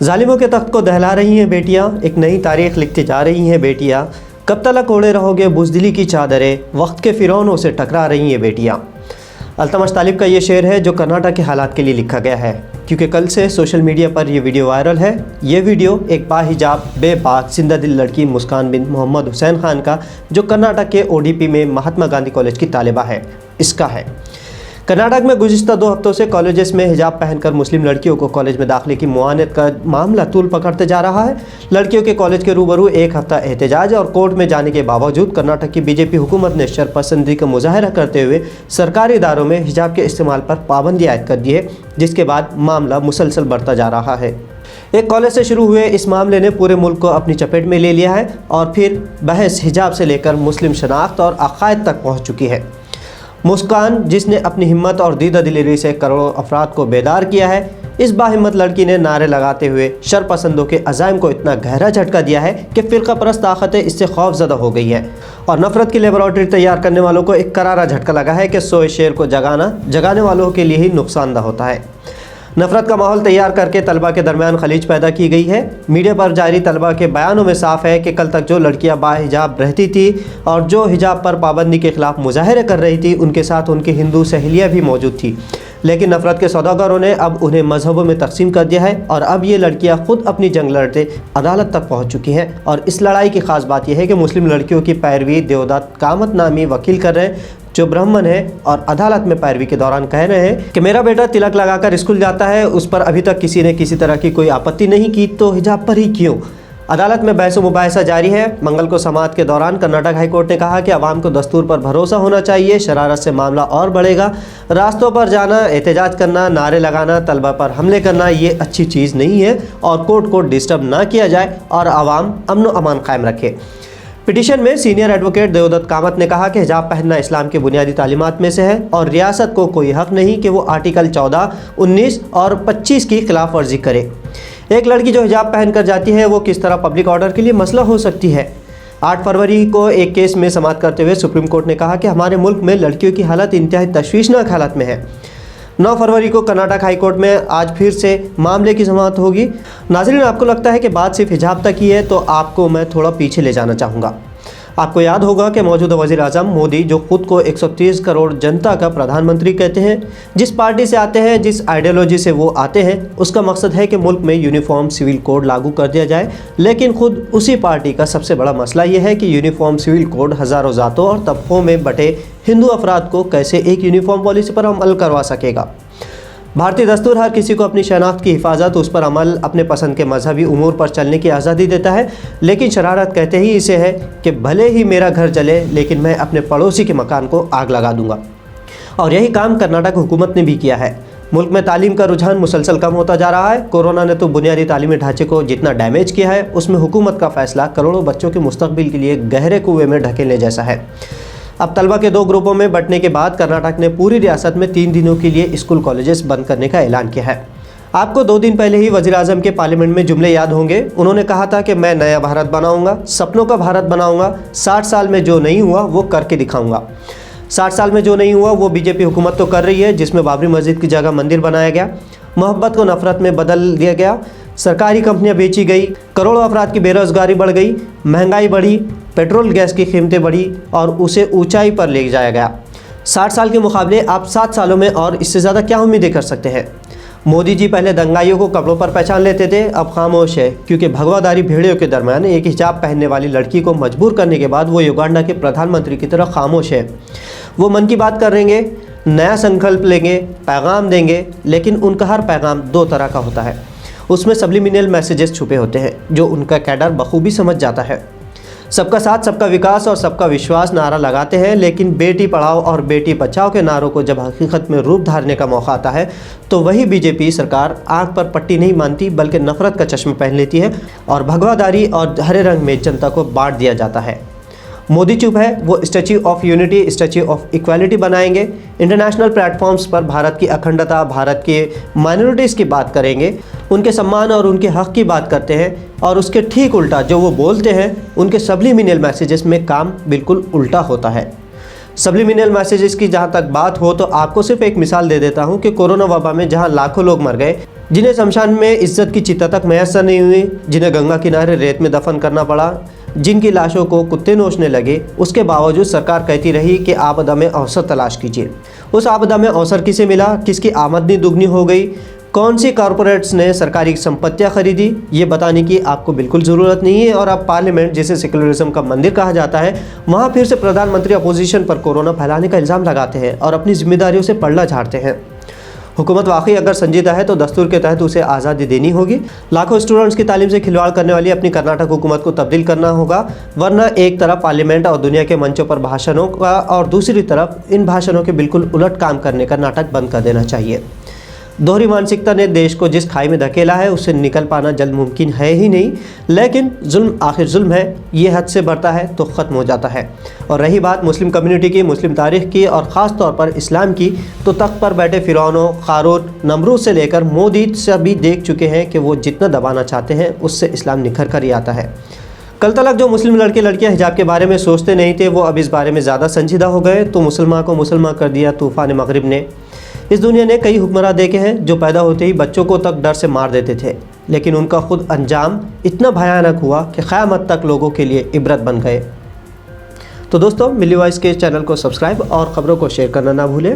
जालिमों के तख्त को दहला रही हैं बेटियां, एक नई तारीख लिखती जा रही हैं बेटियां। कब तलक ओढ़े रहोगे बुज़दिली की चादरें, वक्त के फ़िरौनों से टकरा रही हैं बेटियां। अल्तमश तालिब का ये शेर है जो कर्नाटक के हालात के लिए लिखा गया है, क्योंकि कल से सोशल मीडिया पर यह वीडियो वायरल है। ये वीडियो एक बाहिजाब बेबाक जिंदा दिल लड़की मुस्कान बिन मोहम्मद हुसैन खान का, जो कर्नाटक के ओडीपी में महात्मा गांधी कॉलेज की तालिबा है, इसका है। कर्नाटक में गुज़िश्ता 2 हफ्तों से कॉलेजेस में हिजाब पहनकर मुस्लिम लड़कियों को कॉलेज में दाखिले की मुआनत का मामला तूल पकड़ते जा रहा है। लड़कियों के कॉलेज के रूबरू 1 हफ्ता एहतजाज और कोर्ट में जाने के बावजूद कर्नाटक की बीजेपी हुकूमत ने शरपसंदी का मुजाहरा करते हुए सरकारी इदारों में हिजाब के इस्तेमाल पर पाबंदी आयद कर दी है, जिसके बाद मामला मुसलसल बढ़ता जा रहा है। एक कॉलेज से शुरू हुए इस मामले ने पूरे मुल्क को अपनी चपेट में ले लिया है और फिर बहस हिजाब से लेकर मुस्लिम शनाख्त और अकायद तक पहुँच चुकी है। मुस्कान, जिसने अपनी हिम्मत और दीदा दिलेरी से करोड़ों अफराद को बेदार किया है, इस बाहिम्मत लड़की ने नारे लगाते हुए शरपसंदों के अज़ाइम को इतना गहरा झटका दिया है कि फ़िरका परस्त ताकतें इससे खौफज़दा हो गई है और नफ़रत की लेबॉरेटरी तैयार करने वालों को एक करारा झटका लगा है कि सोए शेर को जगाने वालों के लिए ही नुकसानदा होता है। नफ़रत का माहौल तैयार करके तलबा के दरमियान खलीज पैदा की गई है। मीडिया पर जारी तलबा के बयानों में साफ है कि कल तक जो लड़कियां बाहिजाब रहती थी और जो हिजाब पर पाबंदी के खिलाफ मुजाहरे कर रही थी, उनके साथ उनकी हिंदू सहेलियां भी मौजूद थी, लेकिन नफ़रत के सौदागरों ने अब उन्हें मजहबों में तकसीम कर दिया है और अब ये लड़कियां खुद अपनी जंग लड़ते अदालत तक पहुँच चुकी हैं। और इस लड़ाई की ख़ास बात यह है कि मुस्लिम लड़कियों की पैरवी देवदत्त कामत नामी वकील कर रहे हैं, जो ब्राह्मण है और अदालत में पैरवी के दौरान कह रहे हैं कि मेरा बेटा तिलक लगाकर स्कूल जाता है, उस पर अभी तक किसी ने किसी तरह की कोई आपत्ति नहीं की, तो हिजाब पर ही क्यों। अदालत में बहस मुबाहिसा जारी है। मंगल को समाअत के दौरान कर्नाटक हाईकोर्ट ने कहा कि आवाम को दस्तूर पर भरोसा होना चाहिए, शरारत से मामला और बढ़ेगा। रास्तों पर जाना, एहतजाज करना, नारे लगाना, तलबा पर हमले करना, ये अच्छी चीज़ नहीं है और कोर्ट को डिस्टर्ब ना किया जाए और आवाम अमन व अमान कायम रखे। पिटीशन में सीनियर एडवोकेट देवदत्त कामत ने कहा कि हिजाब पहनना इस्लाम की बुनियादी तालीमात में से है और रियासत को कोई हक नहीं कि वो आर्टिकल 14, 19 और 25 की खिलाफ वर्जी करे। एक लड़की जो हिजाब पहनकर जाती है वो किस तरह पब्लिक ऑर्डर के लिए मसला हो सकती है। 8 फरवरी को एक केस में समाअत करते हुए सुप्रीम कोर्ट ने कहा कि हमारे मुल्क में लड़कियों की हालत इंतहाई तशवीशनाक हालत में है। 9 फरवरी को कर्नाटक हाई कोर्ट में आज फिर से मामले की समाअत होगी। नाज़रीन, आपको लगता है कि बात सिर्फ हिजाब तक ही है, तो आपको मैं थोड़ा पीछे ले जाना चाहूँगा। आपको याद होगा कि मौजूदा वज़ीर आज़म मोदी, जो खुद को 130 करोड़ जनता का प्रधानमंत्री कहते हैं, जिस पार्टी से आते हैं, जिस आइडियोलॉजी से वो आते हैं, उसका मकसद है कि मुल्क में यूनिफॉर्म सिविल कोड लागू कर दिया जाए। लेकिन खुद उसी पार्टी का सबसे बड़ा मसला ये है कि यूनिफॉर्म सिविल कोड हज़ारों ज़ातों और तबकों में बटे हिंदू अफराद को कैसे एक यूनिफॉर्म पॉलिसी पर अमल करवा सकेगा। भारतीय दस्तूर हर किसी को अपनी शनाख्त की हिफाजत, उस पर अमल, अपने पसंद के मजहबी उमूर पर चलने की आज़ादी देता है, लेकिन शरारत कहते ही इसे है कि भले ही मेरा घर जले लेकिन मैं अपने पड़ोसी के मकान को आग लगा दूंगा। और यही काम कर्नाटक हुकूमत ने भी किया है। मुल्क में तालीम का रुझान मुसलसल कम होता जा रहा है। कोरोना ने तो बुनियादी तालीमी ढांचे को जितना डैमेज किया है, उसमें हुकूमत का फैसला करोड़ों बच्चों के मुस्तकबिल के लिए गहरे कुएं में ढकेलने जैसा है। अब तलबा के 2 ग्रुपों में बंटने के बाद कर्नाटक ने पूरी रियासत में 3 दिनों के लिए स्कूल कॉलेजेस बंद करने का ऐलान किया है। आपको 2 दिन पहले ही वज़ीर आज़म के पार्लियामेंट में जुमले याद होंगे। उन्होंने कहा था कि मैं नया भारत बनाऊंगा, सपनों का भारत बनाऊंगा, 60 साल में जो नहीं हुआ वो करके दिखाऊंगा। 60 साल में जो नहीं हुआ वो बीजेपी हुकूमत तो कर रही है, जिसमें बाबरी मस्जिद की जगह मंदिर बनाया गया, मोहब्बत को नफरत में बदल दिया गया, सरकारी कंपनियां बेची गई, करोड़ों अफराद की बेरोजगारी बढ़ गई, महंगाई बढ़ी, पेट्रोल गैस की कीमतें बढ़ी और उसे ऊंचाई पर ले जाया गया। 60 साल के मुकाबले आप 7 सालों में और इससे ज़्यादा क्या उम्मीदें कर सकते हैं। मोदी जी पहले दंगाइयों को कपड़ों पर पहचान लेते थे, अब खामोश है, क्योंकि भगवादारी भेड़ियों के दरमियान एक हिजाब पहनने वाली लड़की को मजबूर करने के बाद वो युगांडा के प्रधानमंत्री की तरह खामोश है। वो मन की बात करेंगे, नया संकल्प लेंगे, पैगाम देंगे, लेकिन उनका हर पैगाम 2 तरह का होता है। उसमें सब्लिमिनल मैसेजेस छुपे होते हैं जो उनका कैडर बखूबी समझ जाता है। सबका साथ, सबका विकास और सबका विश्वास नारा लगाते हैं, लेकिन बेटी पढ़ाओ और बेटी बचाओ के नारों को जब हकीकत में रूप धारने का मौका आता है तो वही बीजेपी सरकार आंख पर पट्टी नहीं मानती, बल्कि नफरत का चश्मा पहन लेती है और भगवादारी और हरे रंग में जनता को बांट दिया जाता है। मोदी चुप है, वो statue of unity, statue of equality बनाएंगे, इंटरनेशनल प्लेटफॉर्म्स पर भारत की अखंडता, भारत के माइनॉरिटीज़ की बात करेंगे, उनके सम्मान और उनके हक़ की बात करते हैं, और उसके ठीक उल्टा जो वो बोलते हैं उनके सब्लिमिनल मैसेजेस में काम बिल्कुल उल्टा होता है। सब्लिमिनल मैसेजेस की जहाँ तक बात हो तो आपको सिर्फ एक मिसाल दे देता हूँ कि कोरोना वबा में जहाँ लाखों लोग मर गए, जिन्हें शमशान में इज्जत की चिता तक मैसर नहीं हुई, जिन्हें गंगा किनारे रेत में दफन करना पड़ा, जिनकी लाशों को कुत्ते नोचने लगे, उसके बावजूद सरकार कहती रही कि आपदा में अवसर तलाश कीजिए। उस आपदा में अवसर किसे मिला? किसकी आमदनी दुगनी हो गई? कौन सी कॉरपोरेट्स ने सरकारी संपत्तियां खरीदी? ये बताने की आपको बिल्कुल ज़रूरत नहीं है। और अब पार्लियामेंट, जिसे सेकुलरिज्म का मंदिर कहा जाता है, वहाँ फिर से प्रधानमंत्री अपोजिशन पर कोरोना फैलाने का इल्ज़ाम लगाते हैं और अपनी जिम्मेदारियों से पलड़ा झाड़ते हैं। हुकूमत वाकई अगर संजीदा है तो दस्तूर के तहत उसे आज़ादी देनी होगी। लाखों स्टूडेंट्स की तालीम से खिलवाड़ करने वाली अपनी कर्नाटक हुकूमत को तब्दील करना होगा, वरना एक तरफ पार्लियामेंट और दुनिया के मंचों पर भाषणों का और दूसरी तरफ इन भाषणों के बिल्कुल उलट काम करने का नाटक बंद कर देना चाहिए। दोहरी मानसिकता ने देश को जिस खाई में धकेला है उससे निकल पाना जल्द मुमकिन है ही नहीं। लेकिन जुल्म आखिर जुल्म है, ये हद से बढ़ता है तो ख़त्म हो जाता है। और रही बात मुस्लिम कम्युनिटी की, मुस्लिम तारीख़ की और ख़ास तौर पर इस्लाम की, तो तख्त पर बैठे फ़िरौनों, क़ारून, नमरूद से लेकर मोदी सभी देख चुके हैं कि वो जितना दबाना चाहते हैं उससे इस्लाम निखर कर ही आता है। कल तक जो मुस्लिम लड़के लड़कियां हिजाब के बारे में सोचते नहीं थे, वो अब इस बारे में ज़्यादा संजीदा हो गए। तो मुसलमान को मुसलमान कर दिया तूफ़ान मगरिब ने। इस दुनिया ने कई हुक्मरान देखे हैं जो पैदा होते ही बच्चों को तक डर से मार देते थे, लेकिन उनका खुद अंजाम इतना भयानक हुआ कि क़यामत तक लोगों के लिए इबरत बन गए। तो दोस्तों, मिली वॉइस के चैनल को सब्सक्राइब और ख़बरों को शेयर करना ना भूलें।